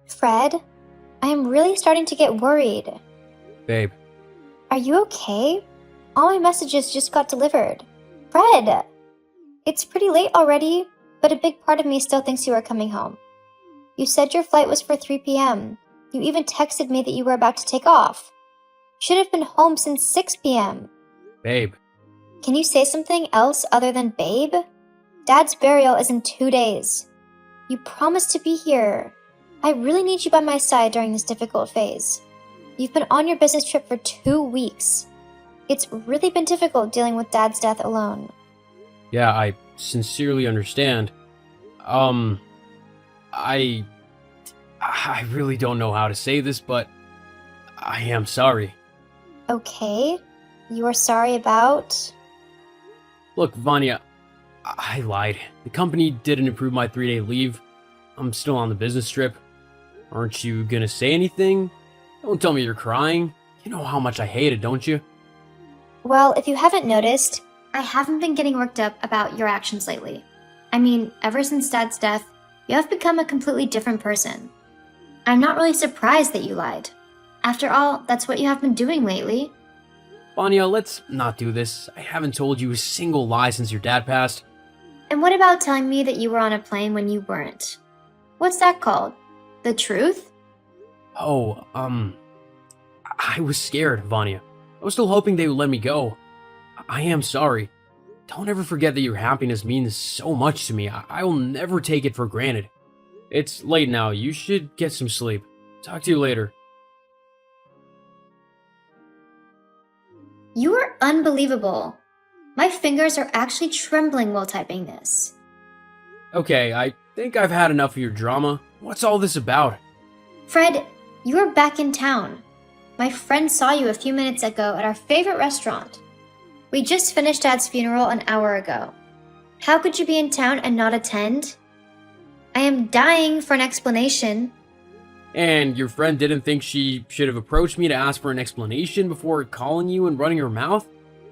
Fred, I am really starting to get worried. Babe, Are you okay? All my messages just got delivered. Fred! It's pretty late already, but a big part of me still thinks you are coming home. You said your flight was for 3 p.m. You even texted me that you were about to take off. Should have been home since 6 p.m. babe, Can you say something else other than babe? Dad's burial is in 2 days. You promised to be here. I really need you by my side during this difficult phase. You've been on your business trip for 2 weeks. It's really been difficult dealing with Dad's death alone. yeah, I sincerely understand. I really don't know how to say this, but I am sorry. Okay, you are sorry about... Look, Vanya, I lied. The company didn't approve my 3-day leave. I'm still on the business trip. Aren't you gonna say anything? Don't tell me you're crying. You know how much I hate it, don't you? Well, if you haven't noticed, I haven't been getting worked up about your actions lately. I mean, ever since Dad's death, you have become a completely different person. I'm not really surprised that you lied. After all, that's what you have been doing lately. Vanya, let's not do this. I haven't told you a single lie since your dad passed. And what about telling me that you were on a plane when you weren't? What's that called? The truth? Oh, I was scared, Vanya. I was still hoping they would let me go. I am sorry. Don't ever forget that your happiness means so much to me. I will never take it for granted. It's late now. You should get some sleep. Talk to you later. You are unbelievable. My fingers are actually trembling while typing this. Okay, I think I've had enough of your drama. What's all this about? Fred, you are back in town. My friend saw you a few minutes ago at our favorite restaurant. We just finished Dad's funeral an hour ago. How could you be in town and not attend? I am dying for an explanation. And your friend didn't think she should have approached me to ask for an explanation before calling you and running her mouth?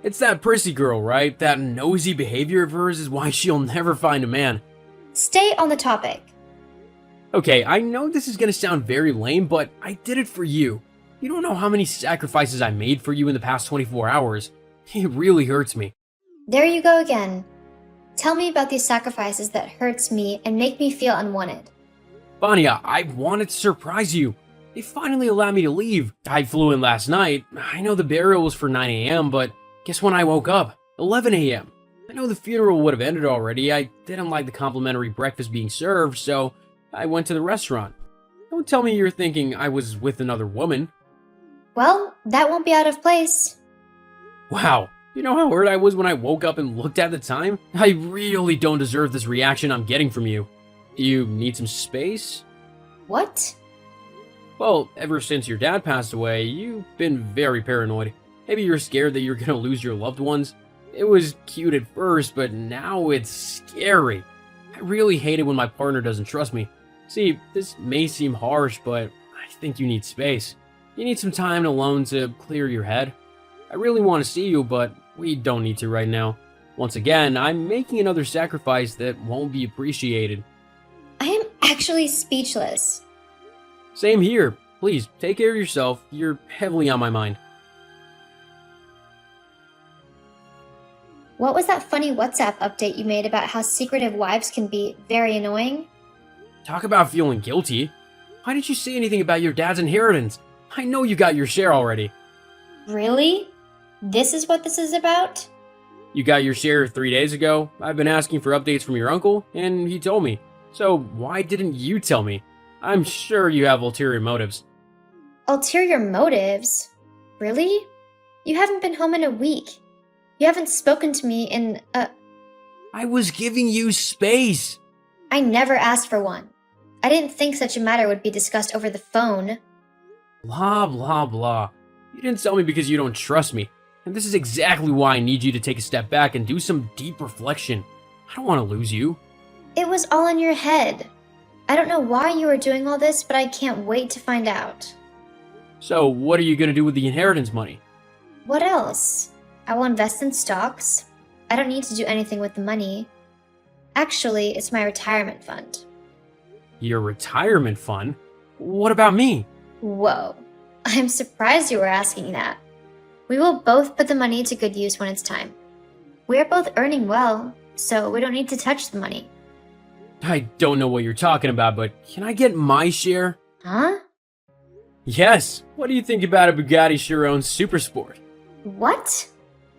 It's that prissy girl, right? That nosy behavior of hers is why she'll never find a man. Stay on the topic. Okay, I know this is gonna sound very lame, but I did it for you. You don't know how many sacrifices I made for you in the past 24 hours. It really hurts me. There you go again. Tell me about these sacrifices that hurts me and make me feel unwanted. Vanya, I wanted to surprise you. They finally allowed me to leave. I flew in last night. I know the burial was for 9 a.m., but guess when I woke up? 11 a.m. I know the funeral would have ended already. I didn't like the complimentary breakfast being served, so I went to the restaurant. Don't tell me you're thinking I was with another woman. Well, that won't be out of place. Wow, you know how hurt I was when I woke up and looked at the time? I really don't deserve this reaction I'm getting from you. Do you need some space? What? Well, ever since your dad passed away, you've been very paranoid. Maybe you're scared that you're gonna lose your loved ones. It was cute at first, but now it's scary. I really hate it when my partner doesn't trust me. See, this may seem harsh, but I think you need space. You need some time alone to clear your head. I really want to see you, but we don't need to right now. Once again, I'm making another sacrifice that won't be appreciated. I am actually speechless. Same here. Please, take care of yourself. You're heavily on my mind. What was that funny WhatsApp update you made about how secretive wives can be very annoying? Talk about feeling guilty. Why didn't you say anything about your dad's inheritance? I know you got your share already. Really? This is what this is about? You got your share 3 days ago. I've been asking for updates from your uncle, and he told me. So why didn't you tell me? I'm sure you have ulterior motives. Ulterior motives? Really? You haven't been home in a week. You haven't spoken to me in I was giving you space. I never asked for one. I didn't think such a matter would be discussed over the phone. Blah, blah, blah. You didn't tell me because you don't trust me. And this is exactly why I need you to take a step back and do some deep reflection. I don't want to lose you. It was all in your head. I don't know why you were doing all this, but I can't wait to find out. So, what are you going to do with the inheritance money? What else? I will invest in stocks. I don't need to do anything with the money. Actually, it's my retirement fund. Your retirement fund? What about me? Whoa. I'm surprised you were asking that. We will both put the money to good use when it's time. We are both earning well, so we don't need to touch the money. I don't know what you're talking about, but can I get my share? Huh? Yes. What do you think about a Bugatti Chiron Supersport? What?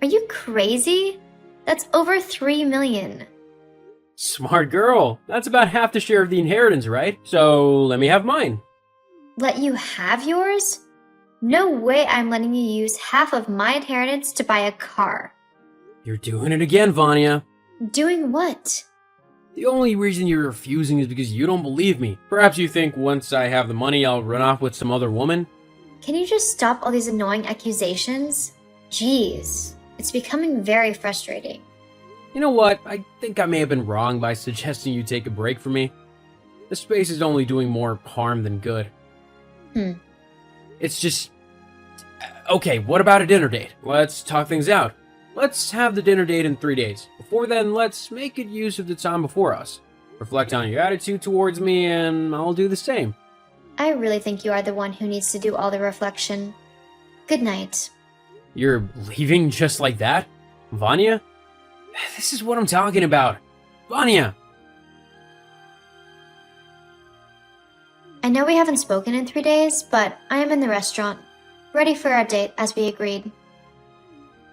Are you crazy? That's over 3 million. Smart girl. That's about half the share of the inheritance, right? So let me have mine. Let you have yours? No way I'm letting you use half of my inheritance to buy a car. You're doing it again, Vanya. Doing what? The only reason you're refusing is because you don't believe me. Perhaps you think once I have the money, I'll run off with some other woman? Can you just stop all these annoying accusations? Jeez, it's becoming very frustrating. You know what? I think I may have been wrong by suggesting you take a break from me. The space is only doing more harm than good. It's just... Okay, what about a dinner date? Let's talk things out. Let's have the dinner date in 3 days. Before then, let's make good use of the time before us. Reflect on your attitude towards me, and I'll do the same. I really think you are the one who needs to do all the reflection. Good night. You're leaving just like that? Vanya? This is what I'm talking about. Vanya! I know we haven't spoken in 3 days, but I am in the restaurant, ready for our date as we agreed.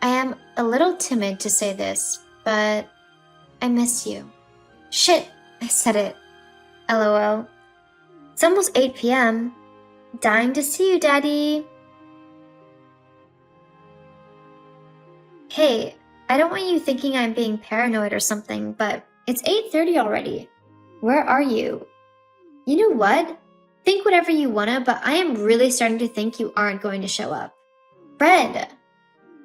I am a little timid to say this, but I miss you. Shit, I said it. LOL. It's almost 8 p.m. Dying to see you, Daddy. Hey, I don't want you thinking I'm being paranoid or something, but it's 8:30 already. Where are you? You know what? Think whatever you wanna, but I am really starting to think you aren't going to show up.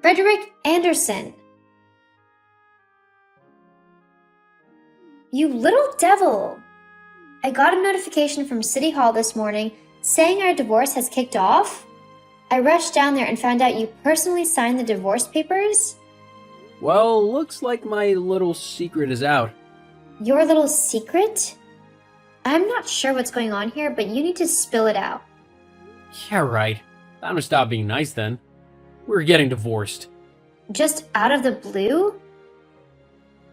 Frederick Anderson. You little devil! I got a notification from City Hall this morning saying our divorce has kicked off. I rushed down there and found out you personally signed the divorce papers. Well, looks like my little secret is out. Your little secret? I'm not sure what's going on here, but you need to spill it out. Yeah, right. Time to stop being nice then. We're getting divorced. Just out of the blue?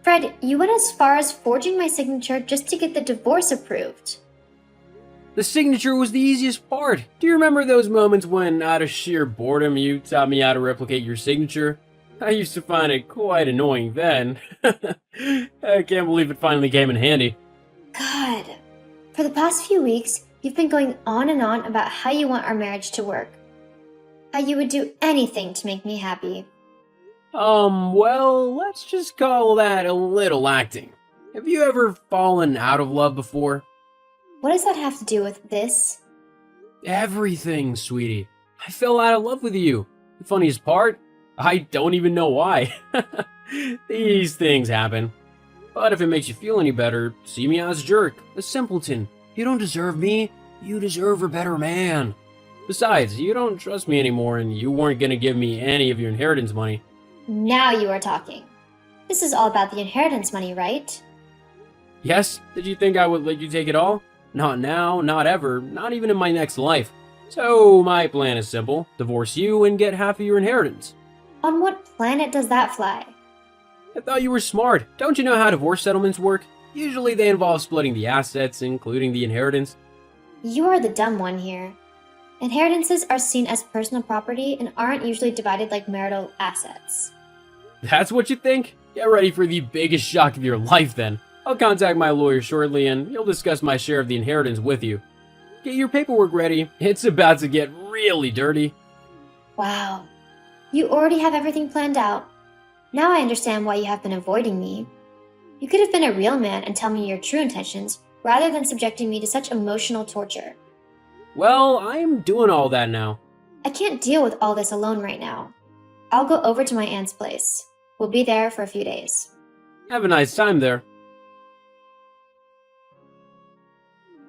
Fred, you went as far as forging my signature just to get the divorce approved. The signature was the easiest part. Do you remember those moments when, out of sheer boredom, you taught me how to replicate your signature? I used to find it quite annoying then. I can't believe it finally came in handy. God, for the past few weeks, you've been going on and on about how you want our marriage to work. How you would do anything to make me happy. Well, let's just call that a little acting. Have you ever fallen out of love before? What does that have to do with this? Everything, sweetie. I fell out of love with you. The funniest part? I don't even know why. These things happen. But if it makes you feel any better, see me as a jerk, a simpleton. You don't deserve me. You deserve a better man. Besides, you don't trust me anymore and you weren't gonna give me any of your inheritance money. Now you are talking. This is all about the inheritance money, right? Yes? Did you think I would let you take it all? Not now, not ever, not even in my next life. So my plan is simple. Divorce you and get half of your inheritance. On what planet does that fly? I thought you were smart. Don't you know how divorce settlements work? Usually they involve splitting the assets, including the inheritance. You are the dumb one here. Inheritances are seen as personal property and aren't usually divided like marital assets. That's what you think? Get ready for the biggest shock of your life then. I'll contact my lawyer shortly and he'll discuss my share of the inheritance with you. Get your paperwork ready. It's about to get really dirty. Wow. You already have everything planned out. Now I understand why you have been avoiding me. You could have been a real man and tell me your true intentions, rather than subjecting me to such emotional torture. Well, I'm doing all that now. I can't deal with all this alone right now. I'll go over to my aunt's place. We'll be there for a few days. Have a nice time there.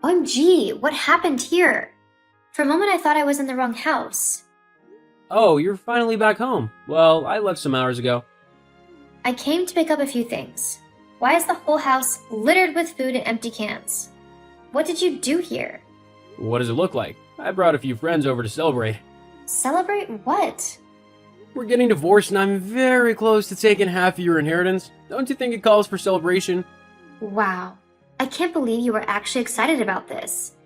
OMG, what happened here? For a moment I thought I was in the wrong house. Oh, you're finally back home. Well, I left some hours ago. I came to pick up a few things. Why is the whole house littered with food and empty cans? What did you do here? What does it look like? I brought a few friends over to celebrate. Celebrate what? We're getting divorced and I'm very close to taking half of your inheritance. Don't you think it calls for celebration? Wow. I can't believe you were actually excited about this.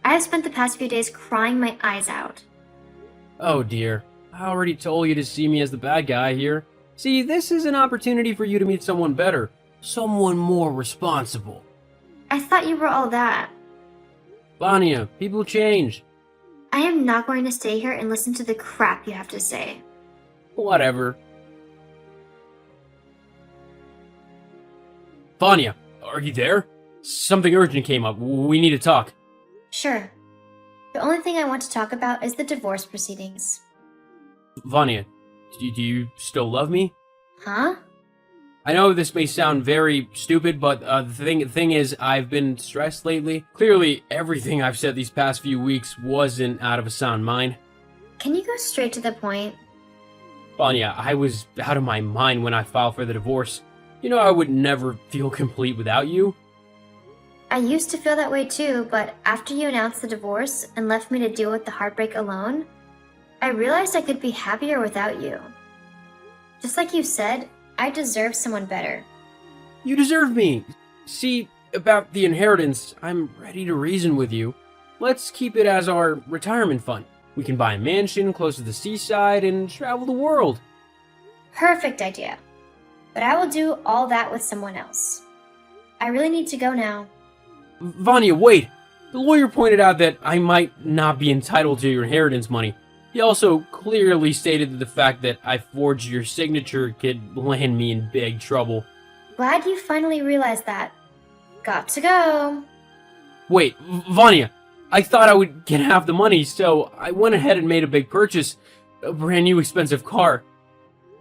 I have spent the past few days crying my eyes out. Oh dear. I already told you to see me as the bad guy here. See, this is an opportunity for you to meet someone better. Someone more responsible. I thought you were all that. Vanya, people change. I am not going to stay here and listen to the crap you have to say. Whatever. Vanya, are you there? Something urgent came up. We need to talk. Sure. The only thing I want to talk about is the divorce proceedings. Vanya, do you still love me? Huh? I know this may sound very stupid, but the thing is, I've been stressed lately. Clearly, everything I've said these past few weeks wasn't out of a sound mind. Can you go straight to the point? Vanya, I was out of my mind when I filed for the divorce. You know I would never feel complete without you. I used to feel that way too, but after you announced the divorce and left me to deal with the heartbreak alone, I realized I could be happier without you. Just like you said, I deserve someone better. You deserve me. See, about the inheritance, I'm ready to reason with you. Let's keep it as our retirement fund. We can buy a mansion close to the seaside and travel the world. Perfect idea. But I will do all that with someone else. I really need to go now. Vanya, wait! The lawyer pointed out that I might not be entitled to your inheritance money. He also clearly stated that the fact that I forged your signature could land me in big trouble. Glad you finally realized that. Got to go. Wait, Vanya! I thought I would get half the money, so I went ahead and made a big purchase. A brand new expensive car.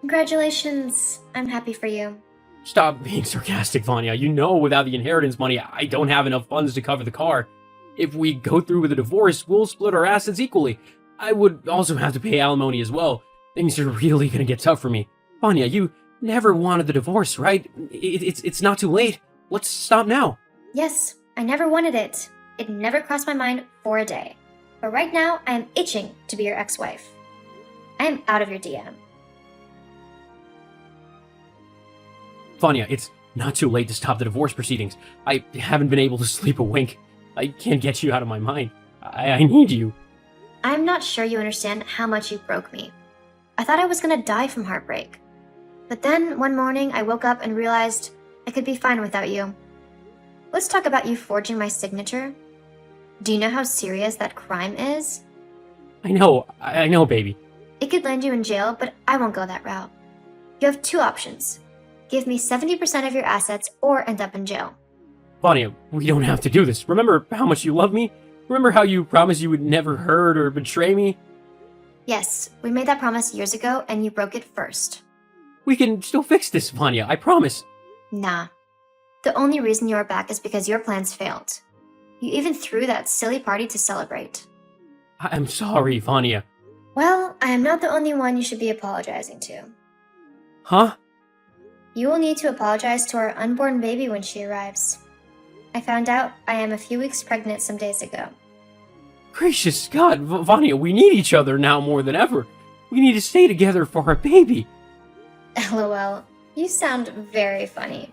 Congratulations. I'm happy for you. Stop being sarcastic, Vanya. You know without the inheritance money, I don't have enough funds to cover the car. If we go through with the divorce, we'll split our assets equally. I would also have to pay alimony as well. Things are really gonna get tough for me. Vanya, you never wanted the divorce, right? It's not too late. Let's stop now. Yes, I never wanted it. It never crossed my mind for a day. But right now, I am itching to be your ex-wife. I am out of your DM. Vanya, it's not too late to stop the divorce proceedings. I haven't been able to sleep a wink. I can't get you out of my mind. I need you. I'm not sure you understand how much you broke me. I thought I was gonna die from heartbreak. But then, one morning, I woke up and realized I could be fine without you. Let's talk about you forging my signature. Do you know how serious that crime is? I know, baby. It could land you in jail, but I won't go that route. You have two options. Give me 70% of your assets or end up in jail. Vanya, we don't have to do this. Remember how much you love me? Remember how you promised you would never hurt or betray me? Yes, we made that promise years ago and you broke it first. We can still fix this, Vanya, I promise. Nah. The only reason you are back is because your plans failed. You even threw that silly party to celebrate. I'm sorry, Vanya. Well, I am not the only one you should be apologizing to. Huh? You will need to apologize to our unborn baby when she arrives. I found out I am a few weeks pregnant some days ago. Gracious God, Vanya, we need each other now more than ever. We need to stay together for our baby. LOL, you sound very funny.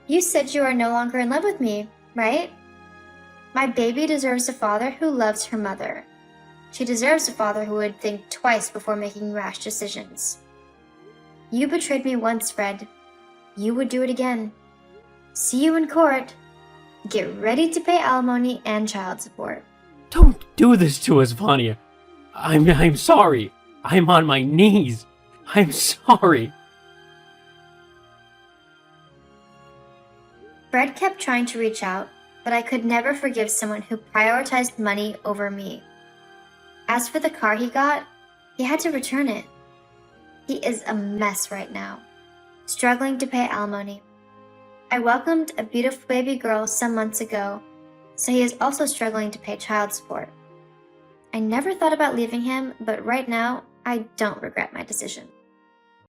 You said you are no longer in love with me, right? My baby deserves a father who loves her mother. She deserves a father who would think twice before making rash decisions. You betrayed me once, Fred. You would do it again. See you in court. Get ready to pay alimony and child support. Don't do this to us, Vanya. I'm sorry. I'm on my knees. I'm sorry. Fred kept trying to reach out, but I could never forgive someone who prioritized money over me. As for the car he got, he had to return it. He is a mess right now, struggling to pay alimony. I welcomed a beautiful baby girl some months ago, so he is also struggling to pay child support. I never thought about leaving him, but right now, I don't regret my decision.